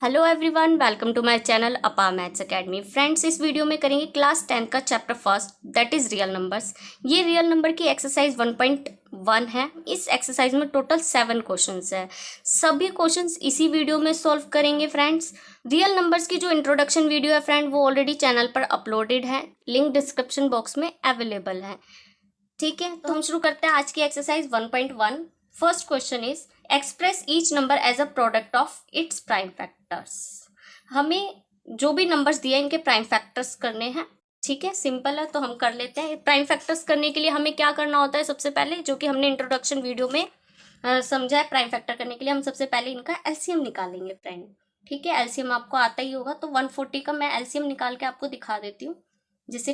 Hello everyone, welcome to my channel Apa Maths Academy. Friends, इस video में करेंगे class 10 का chapter first, that is real numbers. ये real number की exercise 1.1 है। इस एक्सरसाइज में टोटल 7 क्वेश्चंस है। सभी क्वेश्चंस इसी वीडियो में सॉल्व करेंगे। फ्रेंड्स, रियल नंबर्स की जो इंट्रोडक्शन वीडियो है फ्रेंड, वो ऑलरेडी चैनल पर अपलोडेड है, लिंक डिस्क्रिप्शन बॉक्स में अवेलेबल है। ठीक है, तो हम शुरू करते हैं आज की exercise 1.1। First question is express each number as a product of its prime factors. हमें जो भी नंबर्स दिए इनके प्राइम फैक्टर्स करने हैं। ठीक है, सिंपल है, तो हम कर लेते हैं। प्राइम फैक्टर्स करने के लिए हमें क्या करना होता है, सबसे पहले जो कि हमने इंट्रोडक्शन वीडियो में समझा है। प्राइम फैक्टर करने के लिए हम सबसे पहले इनका एलसीएम निकालेंगे फ्रेंड। ठीक है, एलसीएम आपको आता ही होगा, तो 140 का मैं एलसीएम निकाल के आपको दिखा देती हूँ। जैसे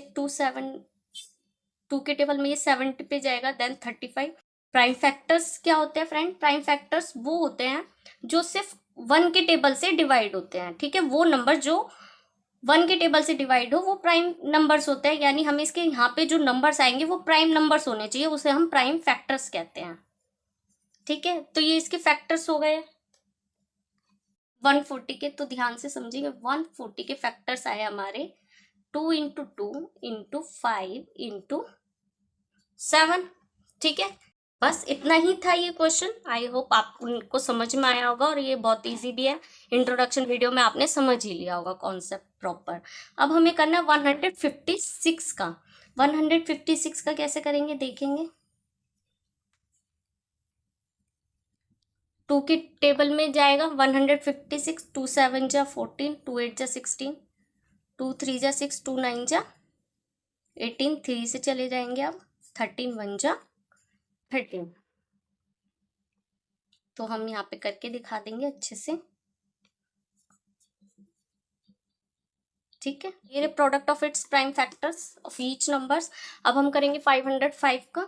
2 के टेबल में ये 70 पे जाएगा, देन 35। प्राइम फैक्टर्स क्या होते हैं फ्रेंड? प्राइम फैक्टर्स वो होते हैं जो सिर्फ 1 के टेबल से डिवाइड होते हैं। ठीक है, वो नंबर जो 1 के टेबल से डिवाइड हो वो प्राइम नंबर्स होते हैं। यानी हमें इसके यहाँ पे जो नंबर्स आएंगे वो प्राइम नंबर्स होने चाहिए, उसे हम प्राइम फैक्टर्स कहते हैं। ठीक है, तो ये इसके फैक्टर्स हो गए 140 के। तो ध्यान से समझिए, 140 के फैक्टर्स आए हमारे 2 इंटू 2 इंटू 5 इंटू 7। ठीक है, बस इतना ही था ये क्वेश्चन। आई होप आपको समझ में आया होगा, और ये बहुत इजी भी है। इंट्रोडक्शन वीडियो में आपने समझ ही लिया होगा कॉन्सेप्ट प्रॉपर। अब हमें करना है 156 का। 156 का कैसे करेंगे देखेंगे। 2 के टेबल में जाएगा 156। 2 7 जा 14, 2 8 जा 16, 2 3 जा 6, 2 9 जा 18, 3 से चले जाएंगे अब 13 1 जा 13। तो हम यहाँ पे करके दिखा देंगे अच्छे से। ठीक है, ये product of its prime factors of each numbers. अब हम करेंगे 505 का।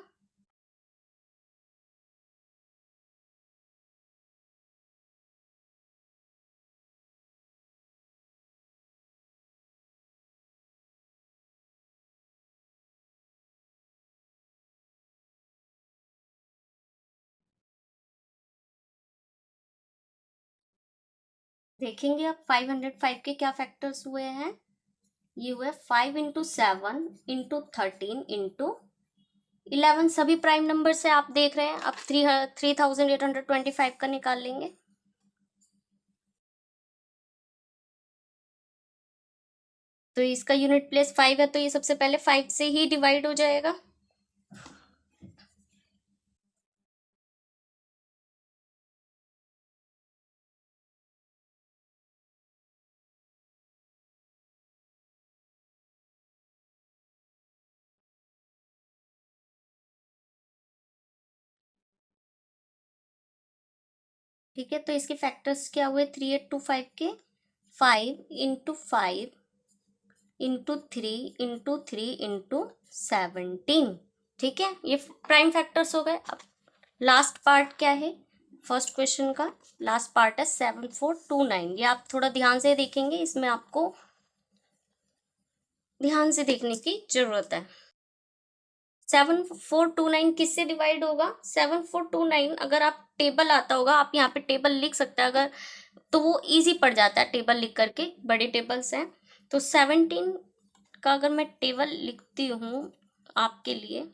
देखेंगे अब 505 के क्या फैक्टर्स हुए हैं। ये हुए 5 इंटू 7 इंटू 13 इंटू 11। सभी प्राइम नंबर से आप देख रहे हैं। अब 3825 का निकाल लेंगे। तो इसका यूनिट प्लेस 5 है, तो ये सबसे पहले 5 से ही डिवाइड हो जाएगा। ठीक है, तो इसके फैक्टर्स क्या हुए 3825 के। 5 इंटू 5 इंटू 3 इंटू 3 इंटू 17। ठीक है, ये प्राइम फैक्टर्स हो गए। अब लास्ट पार्ट क्या है फर्स्ट क्वेश्चन का? लास्ट पार्ट है 7429। ये आप थोड़ा ध्यान से देखेंगे, इसमें आपको ध्यान से देखने की जरूरत है। 7429 किससे डिवाइड होगा? 7429 अगर आप टेबल आता होगा, आप यहाँ पे टेबल लिख सकते हैं अगर, तो वो इजी पड़ जाता है टेबल लिख करके, बड़े टेबल्स हैं। तो 17 का अगर मैं टेबल लिखती हूँ आपके लिए,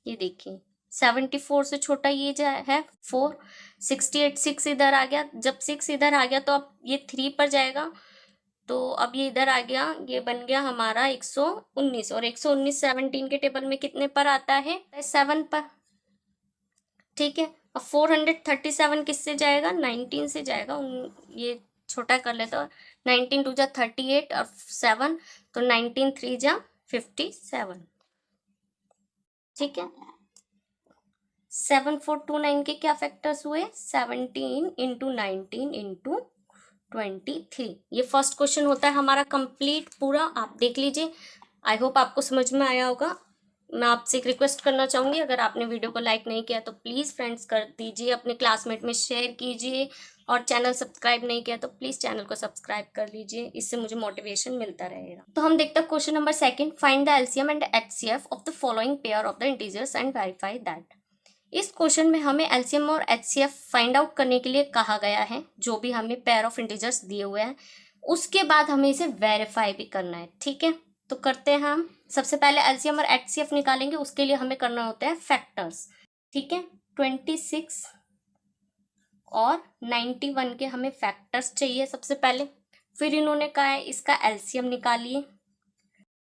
ये देखिए 74 से छोटा ये है 4। 68 6 इधर आ गया। जब 6 इधर आ गया तो अब ये 3 पर जाएगा, तो अब ये इधर आ गया, ये बन गया हमारा 119। और 119 17 के टेबल में कितने पर आता है? 7 पर। ठीक है, अब 437 किससे जाएगा? 19 से जाएगा। ये छोटा कर लेते हो। 19 2 जा 38 और 7, तो 19 3 जा 57। ठीक है, 7429 के क्या फैक्टर्स हुए? 17 इंटू 19 इंटू 23। ये फर्स्ट क्वेश्चन होता है हमारा कंप्लीट पूरा। आप देख लीजिए, आई होप आपको समझ में आया होगा। मैं आपसे एक रिक्वेस्ट करना चाहूँगी, अगर आपने वीडियो को लाइक नहीं किया तो प्लीज़ फ्रेंड्स कर दीजिए, अपने क्लासमेट में शेयर कीजिए, और चैनल सब्सक्राइब नहीं किया तो प्लीज़ चैनल को सब्सक्राइब कर लीजिए, इससे मुझे मोटिवेशन मिलता रहेगा। तो हम देखते हैं question number second. Find the LCM and HCF of the following pair of the integers and verify that. इस क्वेश्चन में हमें एलसीएम और एचसीएफ फाइंड आउट करने के लिए कहा गया है, जो भी हमें पेयर ऑफ इंटीजर्स दिए हुए हैं। उसके बाद हमें इसे वेरीफाई भी करना है, ठीक है। तो करते हैं हम। सबसे पहले एलसीएम और एचसीएफ निकालेंगे, उसके लिए हमें करना होता है फैक्टर्स, ठीक है। 26 और 91 के हमें फैक्टर्स चाहिए सबसे पहले। फिर इन्होंने कहा है इसका एलसीएम निकालिए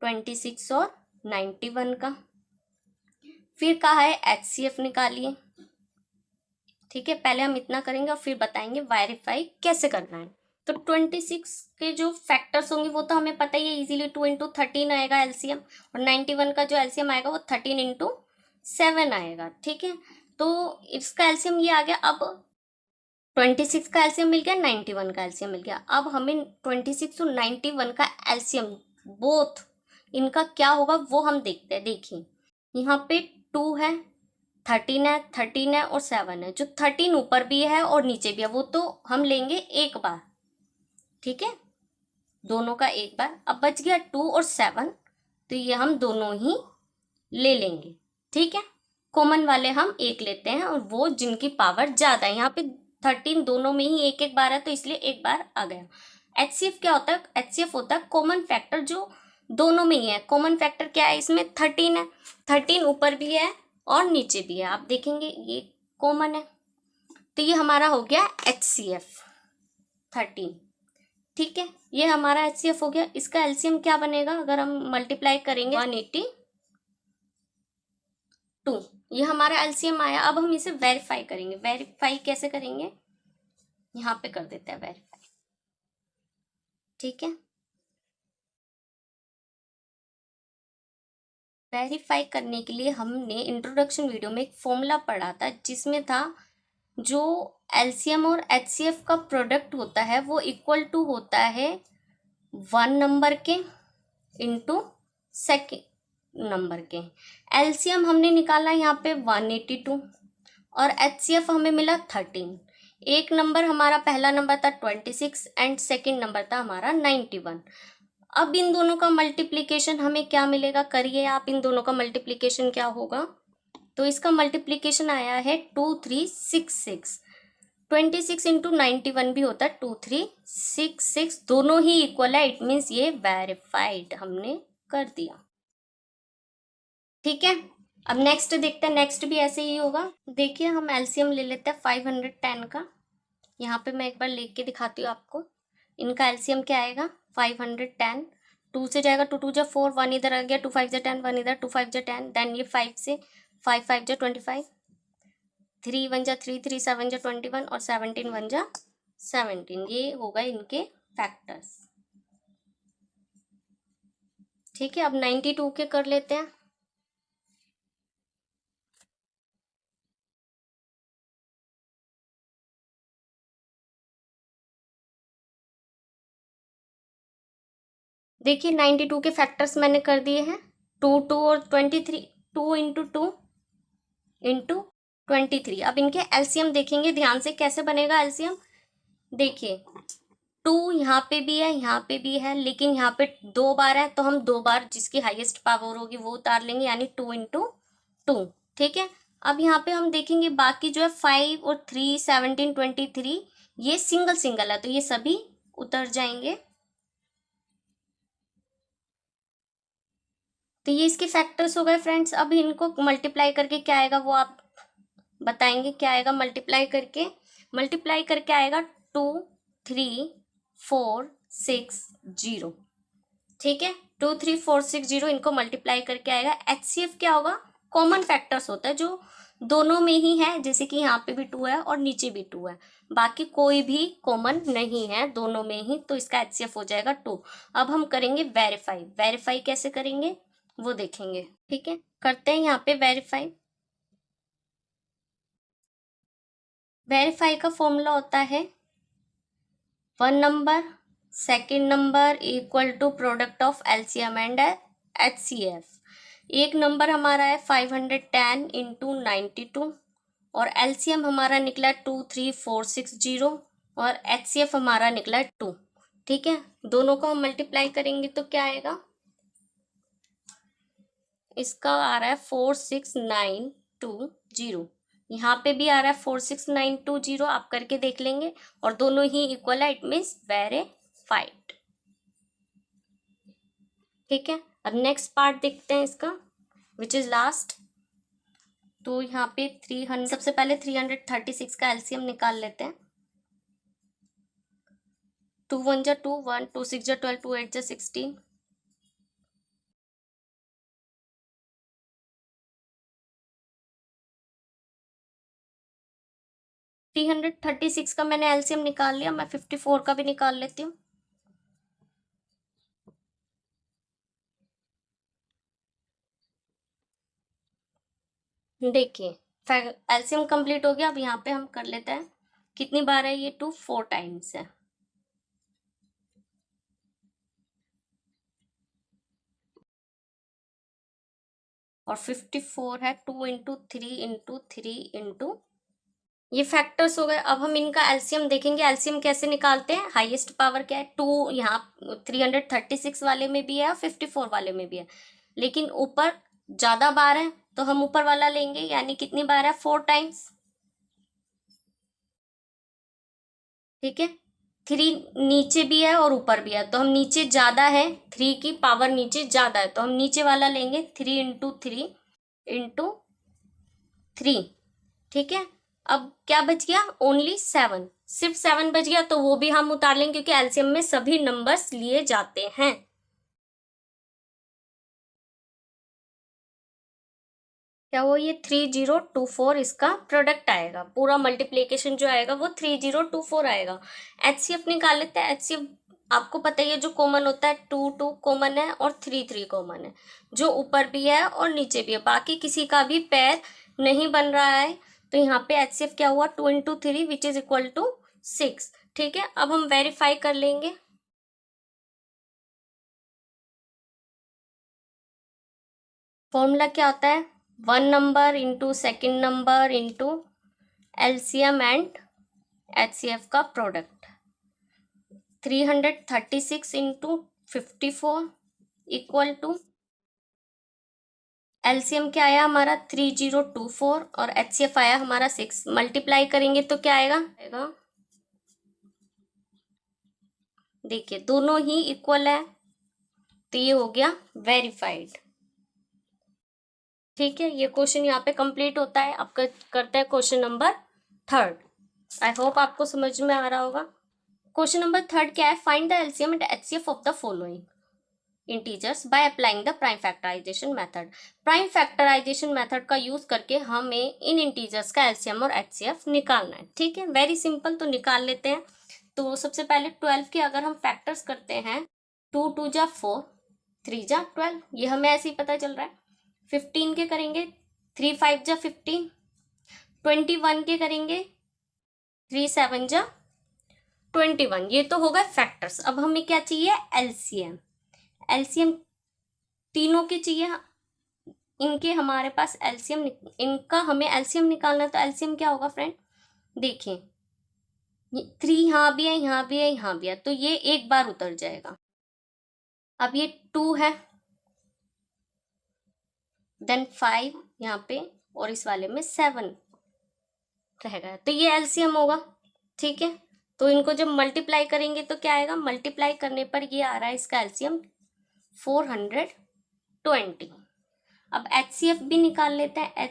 26 और 91 का। फिर कहा है एचसीएफ निकालिए, ठीक है। पहले हम इतना करेंगे और फिर बताएंगे वेरीफाई कैसे करना है। तो 26 के जो फैक्टर्स होंगे वो तो हमें पता ही है, इजीली 2 इंटू 13 आएगा एलसीएम, और 91 का जो एलसीएम आएगा वो 13 इंटू 7 आएगा, ठीक है। तो इसका एलसीएम ये आ गया। अब 26 का एलसीएम मिल गया, 91 का एलसीएम मिल गया। अब हमें 26 और 91 का एलसीएम बोथ इनका क्या होगा वो हम देखते हैं। देखिए यहाँ पे 2 है, 13 है और 7 है। जो 13 ऊपर भी है और नीचे भी है वो तो हम लेंगे एक बार, ठीक है, दोनों का एक बार। अब बच गया 2 और 7, तो ये हम दोनों ही ले लेंगे, ठीक है। कॉमन वाले हम एक लेते हैं, और वो जिनकी पावर ज्यादा है। यहाँ पे 13 दोनों में ही एक एक बार है, तो इसलिए एक बार आ गया। एचसीएफ क्या होता है? एचसीएफ होता है कॉमन फैक्टर जो दोनों में ही है। कॉमन फैक्टर क्या है? इसमें 13 है, 13 ऊपर भी है और नीचे भी है। आप देखेंगे ये कॉमन है, तो ये हमारा हो गया एचसीएफ 13, ठीक है। ये हमारा एचसीएफ हो गया। इसका एलसीएम क्या बनेगा अगर हम मल्टीप्लाई करेंगे? 182। ये हमारा एलसीएम आया। अब हम इसे वेरीफाई करेंगे। वेरीफाई कैसे करेंगे? यहाँ पे कर देते हैं वेरीफाई, ठीक है। वेरीफाई करने के लिए हमने इंट्रोडक्शन वीडियो में एक फॉर्मूला पढ़ा था, जिसमें था जो एलसीएम और एचसीएफ का प्रोडक्ट होता है वो इक्वल टू होता है 1 नंबर के इंटू सेकेंड नंबर के। एलसीएम हमने निकाला यहाँ पे 182 और एचसीएफ हमें मिला 13। एक नंबर हमारा पहला नंबर था 26 एंड सेकेंड नंबर था हमारा 91। अब इन दोनों का मल्टीप्लीकेशन हमें क्या मिलेगा? करिए आप, इन दोनों का मल्टीप्लीकेशन क्या होगा? तो इसका मल्टीप्लीकेशन आया है 2366। 26 इंटू 91 भी होता है 2366, दोनों ही इक्वल है। इट मीन्स ये वेरीफाइड हमने कर दिया, ठीक है। अब नेक्स्ट देखते हैं। नेक्स्ट भी ऐसे ही होगा। देखिए हम एलसीएम ले लेते हैं 510 का। यहाँ पे मैं एक बार लिख के दिखाती हूँ आपको। इनका एलसीएम क्या आएगा? 510। 2 से जाएगा, 2 2 जा 4, 1 इधर आ गया, 2 5 जा 10, 1 इधर, 2 5 जा 10, देन ये 5 से 5 5 जा 25, 3 1 जा 3, 3 7 जा 21 और 17 1 जा 17। ये होगा इनके फैक्टर्स, ठीक है। अब 92 के कर लेते हैं। देखिए 92 के फैक्टर्स मैंने कर दिए हैं, 2 2 और 23। 2 इंटू 2 इंटू 23। अब इनके एलसीएम देखेंगे ध्यान से, कैसे बनेगा एलसीएम? देखिए 2 यहाँ पे भी है, यहाँ पे भी है, लेकिन यहाँ पे 2 बार है, तो हम 2 बार जिसकी हाईएस्ट पावर होगी वो उतार लेंगे, यानी 2 इंटू 2, ठीक है। अब यहाँ पे हम देखेंगे बाकी जो है 5 और 3, 17, 23, ये सिंगल सिंगल है, तो ये सभी उतर जाएंगे। तो ये इसके फैक्टर्स हो गए फ्रेंड्स। अब इनको मल्टीप्लाई करके क्या आएगा वो आप बताएंगे। क्या आएगा मल्टीप्लाई करके? मल्टीप्लाई करके आएगा 2 3 4 6 0, ठीक है। 2 3 4 6 0 इनको मल्टीप्लाई करके आएगा। एचसीएफ क्या होगा? कॉमन फैक्टर्स होता है जो दोनों में ही है, जैसे कि यहाँ पे भी 2 है और नीचे भी 2 है, बाकी कोई भी कॉमन नहीं है दोनों में ही, तो इसका एचसीएफ हो जाएगा 2। अब हम करेंगे वेरीफाई। वेरीफाई कैसे करेंगे वो देखेंगे, ठीक है। करते हैं यहाँ पे वेरीफाई। वेरीफाई का फॉर्मूला होता है 1 number second number equal to product of LCM and HCF. एक नंबर हमारा है 510 इंटू 92 और एलसीएम हमारा निकला 23460 और एचसीएफ हमारा निकला 2, ठीक है। दोनों को हम मल्टीप्लाई करेंगे तो क्या आएगा? इसका आ रहा है 4690, यहाँ पे भी आ रहा है 46920, आप करके देख लेंगे और दोनों ही इक्वल है, इट मीन्स वेरीफाइड। ठीक है, अब नेक्स्ट पार्ट देखते हैं इसका, विच इज लास्ट। तो यहाँ पे 300, सबसे पहले 336 का एलसीएम निकाल लेते हैं। 2 1 जा 2, 1 2 6 जा 12, 2 8 जा 16। थ्री 336 का मैंने एलसीएम निकाल लिया, मैं 54 का भी निकाल लेती हूँ। देखिए एलसीएम कंप्लीट हो गया। अब यहाँ पे हम कर लेते हैं, कितनी बार है ये 2, 4 टाइम्स है। और 54 है, 2 इंटू 3 इंटू 3 इंटू, ये फैक्टर्स हो गए। अब हम इनका एलसीएम देखेंगे। एलसीएम कैसे निकालते हैं, हाईएस्ट पावर क्या है 2, यहाँ 336 वाले में भी है और 54 वाले में भी है, लेकिन ऊपर ज्यादा बार है तो हम ऊपर वाला लेंगे, यानी कितनी बार है 4 टाइम्स। ठीक है, 3 नीचे भी है और ऊपर भी है, तो हम नीचे ज्यादा है, 3 की पावर नीचे ज्यादा है तो हम नीचे वाला लेंगे, 3 इंटू 3 इंटू 3। ठीक है, अब क्या बच गया, ओनली 7, सिर्फ 7 बच गया, तो वो भी हम उतार लेंगे क्योंकि एलसीएम में सभी नंबर्स लिए जाते हैं। क्या वो ये 3024 इसका प्रोडक्ट आएगा, पूरा मल्टीप्लीकेशन जो आएगा वो 3024 आएगा। एचसीएफ निकाल लेते हैं। एचसीएफ आपको पता ही है, जो कॉमन होता है 2 2 कॉमन है और 3 3 कॉमन है, जो ऊपर भी है और नीचे भी है, बाकी किसी का भी पैर नहीं बन रहा है। तो यहाँ पे एचसीएफ क्या हुआ, 2 into 3 which is equal to 6। ठीक है, अब हम वेरीफाई कर लेंगे। फॉर्मूला क्या होता है, 1 number into second number into LCM and HCF का product. 336 into 54 equal to, LCM क्या आया हमारा 3024 और एचसीएफ आया हमारा 6, मल्टीप्लाई करेंगे तो क्या आएगा, देखिए दोनों ही इक्वल है, तो ये हो गया वेरीफाइड। ठीक है, ये क्वेश्चन यहाँ पे कंप्लीट होता है। अब करते हैं क्वेश्चन नंबर 3। आई होप आपको समझ में आ रहा होगा। क्वेश्चन नंबर 3 क्या है, find the LCM and HCF of the following integers by applying the prime factorisation method. Prime factorisation method का यूज करके हमें इन इंटीजर्स का एलसीएम और एचसीएफ निकालना है। ठीक है, वेरी सिंपल, तो निकाल लेते हैं। तो सबसे पहले 12 के अगर हम फैक्टर्स करते हैं, 2 2 जा 4, 3 जा 12, ये हमें ऐसे ही पता चल रहा है। 15 के करेंगे, 3 5 जा 15, 21 के करेंगे, 3 7 जा 21, ये तो होगा फैक्टर्स। अब हमें क्या चाहिए, एलसीएम। एलसीएम तीनों के चाहिए, इनके हमारे पास एलसीएम, इनका हमें एलसीएम निकालना है। तो एलसीएम क्या होगा फ्रेंड, देखिए 3 यहाँ भी है, यहाँ भी है, यहाँ भी है, तो ये एक बार उतर जाएगा। अब ये 2 है, देन 5 यहाँ पे, और इस वाले में 7 रहेगा, तो ये एलसीएम होगा। ठीक है, तो इनको जब मल्टीप्लाई करेंगे तो क्या आएगा, मल्टीप्लाई करने पर ये आ रहा है इसका एलसीएम 420। अब एचसीएफ भी निकाल लेते हैं।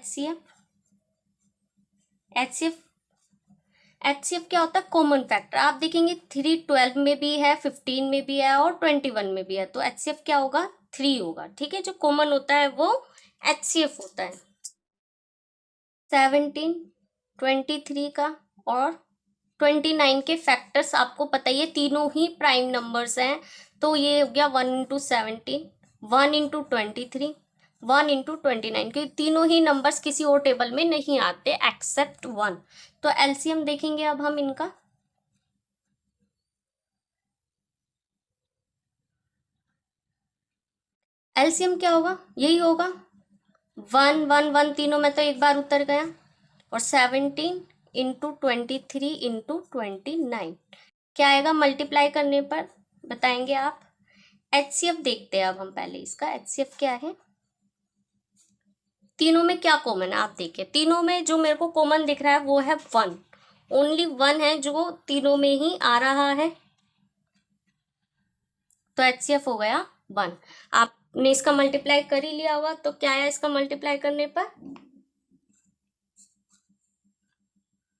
एचसीएफ क्या होता है, कॉमन फैक्टर। आप देखेंगे 3 12 में भी है, 15 में भी है और 21 में भी है, तो एचसीएफ क्या होगा, 3 होगा। ठीक है, जो कॉमन होता है वो एचसीएफ होता है। 17 23 का और 29 के फैक्टर्स आपको पता ही है, तीनों ही प्राइम नंबर्स हैं, तो ये हो गया 1 इंटू 17, 1 इंटू 23, 1 इंटू 29, क्योंकि तीनों ही नंबर्स किसी और टेबल में नहीं आते एक्सेप्ट 1। तो एलसीएम देखेंगे अब हम इनका। एलसीएम क्या होगा, यही होगा 1 1 1, तीनों में तो एक बार उतर गया, और 17 इंटू 23 इंटू 29 क्या आएगा, मल्टीप्लाई करने पर बताएंगे आप। एचसीएफ देखते हैं अब हम पहले, इसका एचसीएफ क्या है, तीनों में क्या कॉमन है आप देखिए, तीनों में जो मेरे को कॉमन दिख रहा है वो है 1, ओनली 1 है जो तीनों में ही आ रहा है, तो HCF हो गया 1। आपने इसका मल्टीप्लाई कर ही लिया होगा, तो क्या है इसका मल्टीप्लाई करने पर,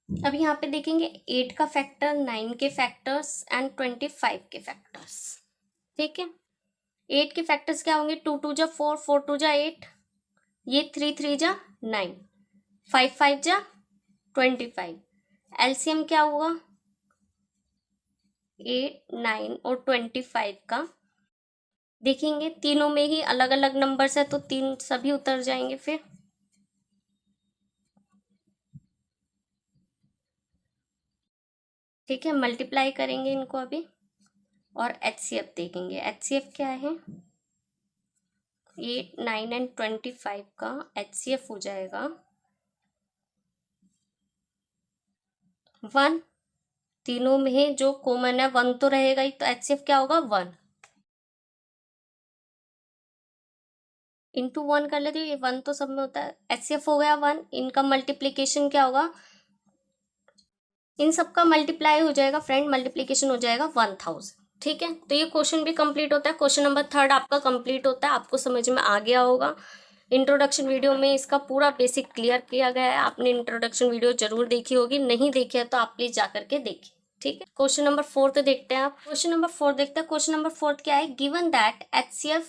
अब यहाँ पे देखेंगे 8 का फैक्टर, 9 के फैक्टर्स एंड 25 के फैक्टर्स। ठीक है, 8 के फैक्टर्स क्या होंगे, 2 2 जा 4, 4 2 जा 8, ये 3 3 जा 9, 5 5 जा 25। एलसीएम क्या हुआ, 8 9 और 25 का। देखेंगे तीनों में ही अलग अलग नंबर्स है, तो तीन सभी उतर जाएंगे फिर। ठीक है, मल्टीप्लाई करेंगे इनको अभी और HCF देखेंगे। HCF क्या है, 8 9 एंड 25 का HCF हो जाएगा 1। तीनों में जो कॉमन है 1 तो रहेगा ही, तो HCF क्या होगा 1 इंटू 1 कर लेते हो, ये 1 तो सब में होता है, HCF हो गया 1। इनका मल्टीप्लीकेशन क्या होगा, इन सबका मल्टीप्लाई हो जाएगा फ्रेंड, मल्टीप्लीकेशन हो जाएगा 1000। ठीक है, तो ये क्वेश्चन भी कंप्लीट होता है, क्वेश्चन नंबर 3 आपका कंप्लीट होता है। आपको समझ में आ गया होगा, इंट्रोडक्शन वीडियो में इसका पूरा बेसिक क्लियर किया गया है। आपने इंट्रोडक्शन वीडियो जरूर देखी होगी, नहीं देखी है तो आप प्लीज जाकर के देखिए। ठीक है, क्वेश्चन नंबर 4 देखते हैं आप। क्वेश्चन नंबर 4 देखते हैं। क्वेश्चन नंबर 4 क्या है, गिवन दैट HCF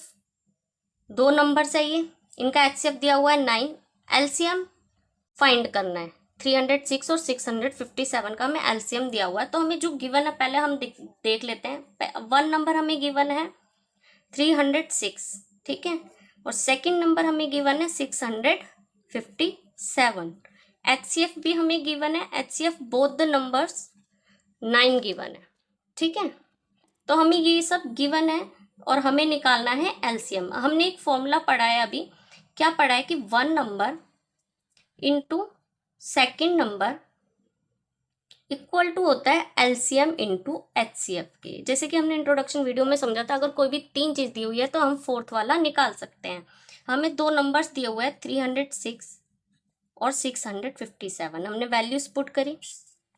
दो नंबर चाहिए, इनका HCF दिया हुआ है 9, एलसीएम फाइंड करना है 306 और 657 का हमें एलसीएम दिया हुआ है। तो हमें जो गिवन है पहले हम देख लेते हैं। 1 नंबर हमें गिवन है 306, ठीक है, और सेकंड नंबर हमें गिवन है 657। HCF भी हमें गिवन है, HCF both the numbers 9 given है। ठीक है, तो हमें ये सब गिवन है और हमें निकालना है एलसीएम। हमने एक फॉर्मूला पढ़ा है अभी, क्या पढ़ा है कि 1 number into second number equal to होता है एलसीएम इंटू HCF के। जैसे कि हमने इंट्रोडक्शन वीडियो में समझा था, अगर कोई भी 3 चीज दी हुई है तो हम 4th वाला निकाल सकते हैं। हमें 2 नंबर्स दिए हुए हैं 306 और 657, हमने वैल्यूज पुट करी।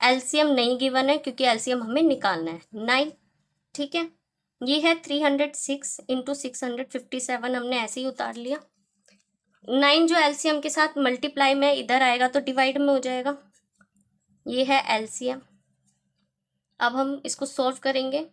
एलसीएम नहीं गिवन है क्योंकि एलसीएम हमें निकालना है 9। ठीक है, ये है 306 इंटू 657, हमने ऐसे ही उतार लिया। 9 जो एलसीएम के साथ मल्टीप्लाई में इधर आएगा तो डिवाइड में हो जाएगा, ये है एलसीएम। अब हम इसको सॉल्व करेंगे,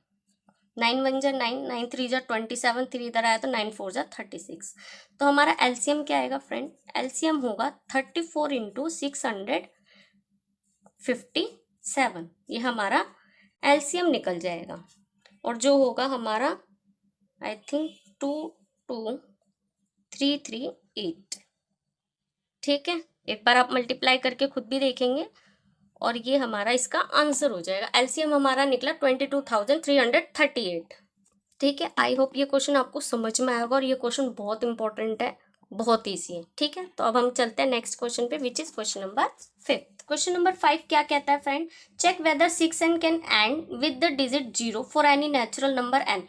9 1 जा 9, 9 3 जा 27, 3 इधर आया तो 9 4 जा 36। तो हमारा एलसीएम क्या आएगा फ्रेंड, एलसीएम होगा 34 इंटू 657, ये हमारा एलसीएम निकल जाएगा। और जो होगा हमारा आई थिंक 22338। ठीक है, एक बार आप मल्टीप्लाई करके खुद भी देखेंगे और ये हमारा इसका आंसर हो जाएगा। एलसीएम हमारा निकला 22,338। ठीक है, आई होप ये क्वेश्चन आपको समझ में आएगा और ये क्वेश्चन बहुत इंपॉर्टेंट है, बहुत ईजी है। ठीक है, तो अब हम चलते हैं नेक्स्ट क्वेश्चन पे, which is question number 5। Question number 5 क्या कहता है friend, check whether 6n can end with the digit 0 for any natural number n।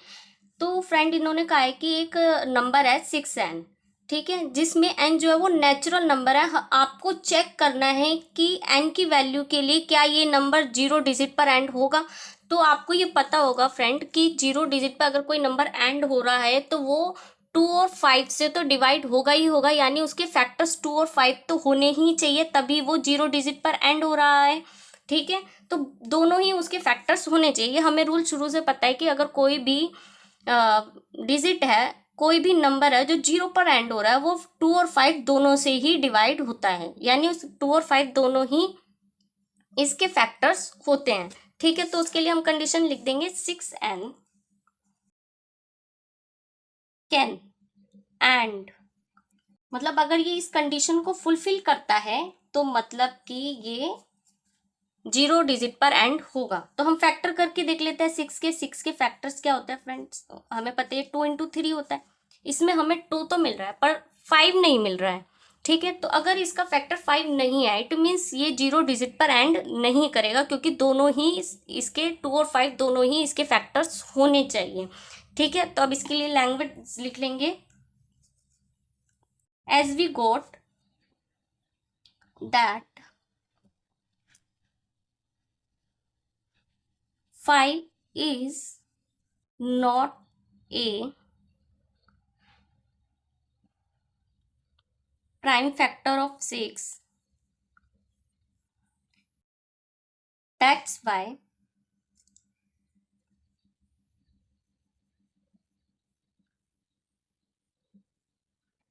तो फ्रेंड इन्होंने कहा है कि एक नंबर है 6n, ठीक है, जिसमें n जो है वो नेचुरल नंबर है। आपको चेक करना है कि n की वैल्यू के लिए क्या ये नंबर 0 डिजिट पर एंड होगा। तो आपको ये पता होगा फ्रेंड कि 0 डिजिट पर अगर कोई नंबर एंड हो रहा है तो वो 2 और 5 से तो डिवाइड होगा ही होगा, यानी उसके फैक्टर्स 2 और 5 तो होने ही चाहिए, तभी वो 0 डिजिट पर एंड हो रहा है। ठीक है, तो दोनों ही उसके फैक्टर्स होने चाहिए। हमें रूल शुरू से पता है कि अगर कोई भी डिजिट है, कोई भी नंबर है जो 0 पर एंड हो रहा है, वो 2 और 5 दोनों से ही डिवाइड होता है, यानी उस 2 और 5 दोनों ही इसके फैक्टर्स होते हैं। ठीक है, तो उसके लिए हम कंडीशन लिख देंगे 6n कैन एंड, मतलब अगर ये इस कंडीशन को फुलफिल करता है तो मतलब कि ये 0 डिजिट पर एंड होगा। तो हम फैक्टर करके देख लेते हैं 6 के फैक्टर्स क्या होता है फ्रेंड्स, हमें पता है 2 इंटू 3 होता है। इसमें हमें 2 तो मिल रहा है पर 5 नहीं मिल रहा है। ठीक है, तो अगर इसका फैक्टर 5 नहीं है इट मीन्स ये 0 डिजिट पर एंड नहीं करेगा, क्योंकि दोनों ही इसके 2 और 5 दोनों ही इसके फैक्टर्स होने चाहिए। ठीक है, तो अब इसके लिए लैंग्वेज लिख लेंगे, as we got that 5 is not a prime factor of 6. That's why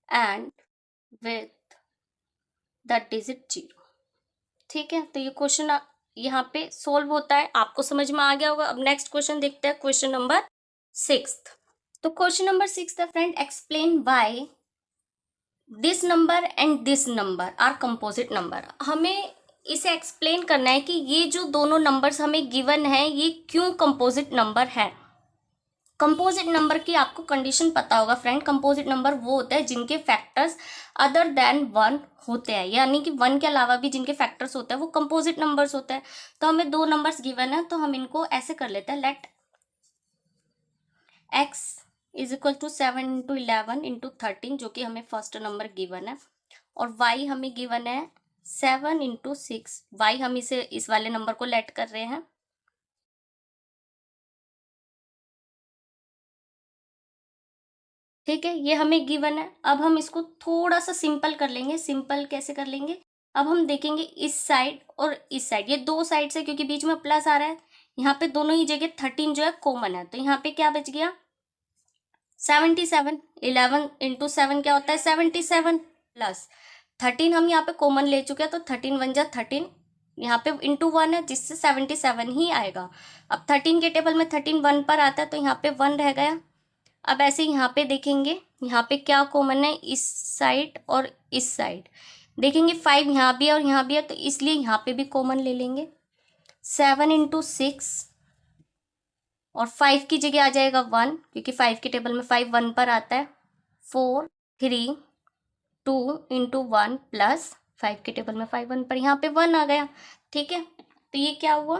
and with the digit 0. ठीक है, तो ये क्वेश्चन यहाँ पे सोल्व होता है, आपको समझ में आ गया होगा। अब नेक्स्ट क्वेश्चन देखते हैं, क्वेश्चन नंबर 6। तो क्वेश्चन नंबर 6 है friend, explain why this number and this number are composite number. हमें इसे एक्सप्लेन करना है कि ये जो दोनों नंबर्स हमें गिवन है ये क्यों कंपोजिट नंबर है। कंपोजिट नंबर की आपको कंडीशन पता होगा फ्रेंड, कंपोजिट नंबर वो होता है जिनके फैक्टर्स अदर देन 1 होते हैं, यानी कि 1 के अलावा भी जिनके फैक्टर्स होते हैं वो कंपोजिट नंबर्स होते हैं। तो हमें दो नंबर्स गिवन है, तो हम इनको ऐसे कर लेते हैं, let x is equal to 7 into 11 into 13, जो कि हमें फर्स्ट नंबर गिवन है, और y हमें गिवन है 7 इंटू 6। y हम इसे इस वाले नंबर को लेट कर रहे हैं, ठीक है, ये हमें गिवन है। अब हम इसको थोड़ा सा सिंपल कर लेंगे। सिंपल कैसे कर लेंगे, अब हम देखेंगे इस साइड और इस साइड, ये दो साइड से, क्योंकि बीच में प्लस आ रहा है, यहाँ पे दोनों ही जगह 13 जो है कॉमन है, तो यहाँ पे क्या बच गया 77। 11 इंटू 7 क्या होता है 77, प्लस 13 हम यहाँ पे कॉमन ले चुके हैं, तो 13 1 जा 13, यहाँ पे इंटू 1 है जिससे 77 ही आएगा। अब 13 के टेबल में 13 1 पर आता है, तो यहाँ पे 1 रह गया। अब ऐसे यहाँ पे देखेंगे, यहाँ पे क्या कॉमन है, इस साइड और इस साइड देखेंगे, 5 यहाँ भी है और यहाँ भी है, तो इसलिए यहाँ पे भी कॉमन ले लेंगे। 7 इंटू 6 और 5 की जगह आ जाएगा 1, क्योंकि 5 के टेबल में 5 1 पर आता है। 4 3 2 इंटू 1 प्लस 5 के टेबल में 5 1 पर, यहाँ पे 1 आ गया, ठीक है। तो ये क्या हुआ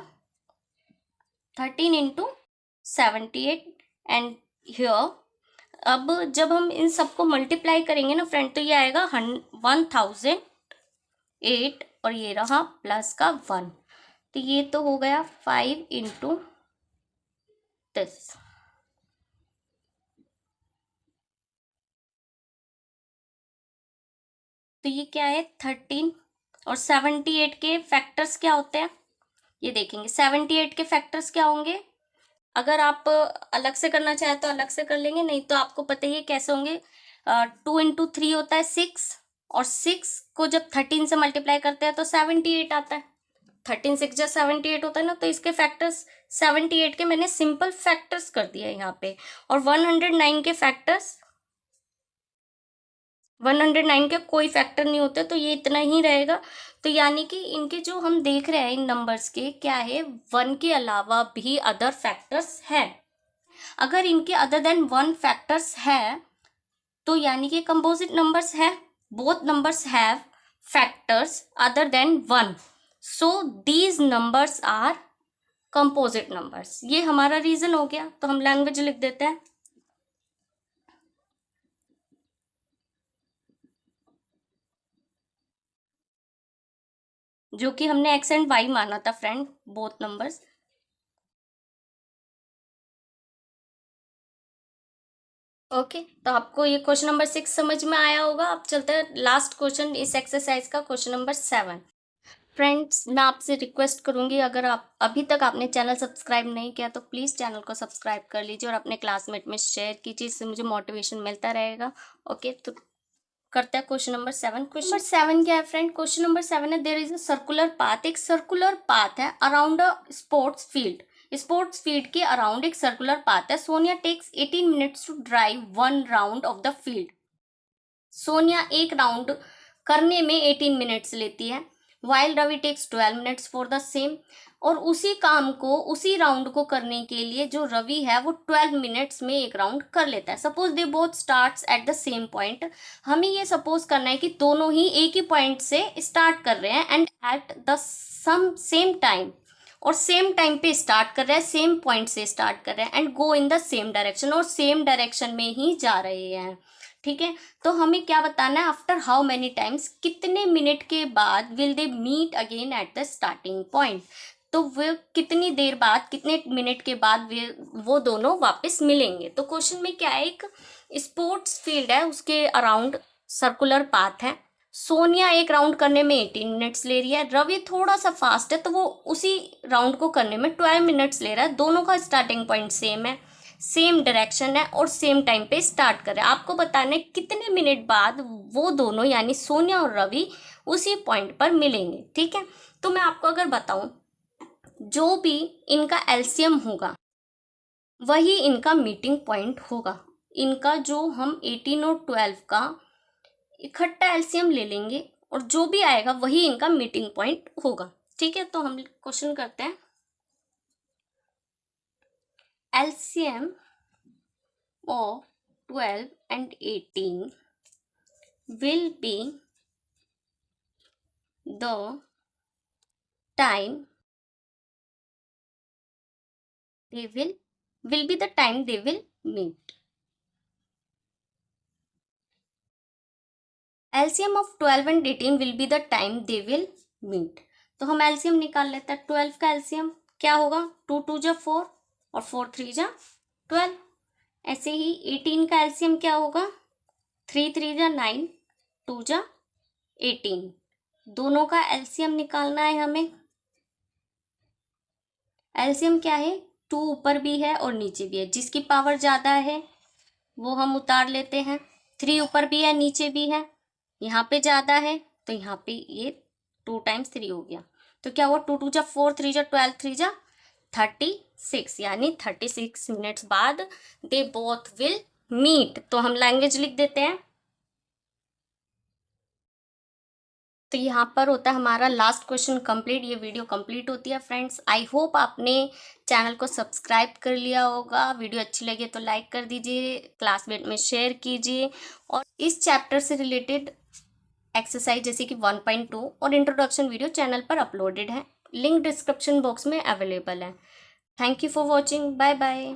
13 इंटू 78 एंड हियर। अब जब हम इन सबको मल्टीप्लाई करेंगे ना फ्रेंड, तो ये आएगा 1008 और ये रहा प्लस का 1, तो ये तो हो गया 5 इंटू दिस। तो ये क्या है 13 और 78 के फैक्टर्स क्या होते हैं ये देखेंगे। 78 के फैक्टर्स क्या होंगे, अगर आप अलग से करना चाहें तो अलग से कर लेंगे, नहीं तो आपको पता ही है कैसे होंगे। 2 इंटू 3 होता है 6, और 6 को जब 13 से मल्टीप्लाई करते हैं तो 78 आता है। 13 6 जा 78 होता है ना, तो इसके फैक्टर्स 78 के मैंने सिंपल फैक्टर्स कर दिया यहाँ पे, और 109 के फैक्टर्स 109 के कोई फैक्टर नहीं होते, तो ये इतना ही रहेगा। तो यानी कि इनके जो हम देख रहे हैं इन नंबर्स के क्या है, 1 के अलावा भी अदर फैक्टर्स है। अगर इनके अदर देन 1 फैक्टर्स है तो यानी कि कंपोजिट नंबर्स है। Both numbers have factors other than 1, so these numbers are composite numbers. ये हमारा रीजन हो गया, तो हम लैंग्वेज लिख देते हैं। जो कि हमने एक्स एंड वाई माना था फ्रेंड, बोथ नंबर्स। ओके, तो आपको ये क्वेश्चन नंबर 6 समझ में आया होगा। अब चलते हैं लास्ट क्वेश्चन इस एक्सरसाइज का, क्वेश्चन नंबर 7। फ्रेंड्स, मैं आपसे रिक्वेस्ट करूंगी, अगर आप अभी तक आपने चैनल सब्सक्राइब नहीं किया तो प्लीज़ चैनल को सब्सक्राइब कर लीजिए और अपने क्लासमेट में शेयर कीजिए, इससे मुझे मोटिवेशन मिलता रहेगा। ओके, तो करते हैं क्वेश्चन नंबर 7। क्वेश्चन नंबर 7 क्या है फ्रेंड, क्वेश्चन नंबर 7 है there is a circular path. एक सर्कुलर पाथ है around a sports field. Sports field के अराउंड एक सर्कुलर पाथ है। Sonia takes 18 minutes to drive 1 round of the field. Sonia एक round करने में 18 मिनट्स लेती है, while Ravi takes 12 minutes for the same. और उसी काम को, उसी राउंड को करने के लिए जो रवि है वो 12 मिनट्स में एक राउंड कर लेता है। Suppose they both starts at the same point. हमें ये सपोज करना है कि दोनों ही एक ही पॉइंट से स्टार्ट कर रहे हैं and at the same time, और सेम टाइम पे स्टार्ट कर रहे हैं, सेम पॉइंट से स्टार्ट कर रहे हैं and go in the same direction, और सेम डायरेक्शन में ही जा रहे हैं। ठीक है। तो हमें क्या बताना है, आफ्टर हाउ मैनी टाइम्स, कितने मिनट के बाद will they meet again at the starting point. तो वो कितनी देर बाद, कितने मिनट के बाद वो दोनों वापस मिलेंगे। तो क्वेश्चन में क्या है, एक स्पोर्ट्स फील्ड है, उसके अराउंड सर्कुलर पाथ है। सोनिया एक राउंड करने में 18 मिनट्स ले रही है, रवि थोड़ा सा फास्ट है तो वो उसी राउंड को करने में 12 मिनट्स ले रहा है। दोनों का स्टार्टिंग पॉइंट सेम है, सेम डायरेक्शन है और सेम टाइम पे स्टार्ट कर रहे हैं। आपको बताना है कितने मिनट बाद वो दोनों यानी सोनिया और रवि उसी पॉइंट पर मिलेंगे। ठीक है। तो मैं आपको अगर बताऊं, जो भी इनका एलसीएम होगा वही इनका मीटिंग पॉइंट होगा। इनका जो हम 18 और 12 का इकट्ठा एलसीएम ले लेंगे और जो भी आएगा वही इनका मीटिंग पॉइंट होगा। ठीक है। तो हम क्वेश्चन करते हैं, LCM of 12 and 18 will be the time they will be the time they will meet. LCM of 12 and 18 will be the time they will meet. तो हम एलसीएम निकाल लेते हैं। 12 का एलसीएम क्या होगा, 2 2 जा 4 और 4 3 जा 12। ऐसे ही 18 का एलसीएम क्या होगा, 3 3 जा 9, 2 जा 18। दोनों का एलसीएम निकालना है हमें। एलसीएम क्या है, 2 ऊपर भी है और नीचे भी है, जिसकी पावर ज़्यादा है वो हम उतार लेते हैं। 3 ऊपर भी है नीचे भी है, यहाँ पे ज़्यादा है तो यहाँ पे ये 2 टाइम्स 3 हो गया। तो क्या हुआ, 2 2 जा 4, 3 जा 12, 3 जा 36, यानी 36 मिनट्स बाद दे बोथ विल मीट। तो हम लैंग्वेज लिख देते हैं। तो यहाँ पर होता है हमारा लास्ट क्वेश्चन कंप्लीट। ये वीडियो कंप्लीट होती है फ्रेंड्स। आई होप आपने चैनल को सब्सक्राइब कर लिया होगा। वीडियो अच्छी लगे तो लाइक कर दीजिए, क्लासमेट में शेयर कीजिए। और इस चैप्टर से रिलेटेड एक्सरसाइज जैसे कि 1.2 और इंट्रोडक्शन वीडियो चैनल पर अपलोडेड है, लिंक डिस्क्रिप्शन बॉक्स में अवेलेबल है। Thank you for watching, bye bye.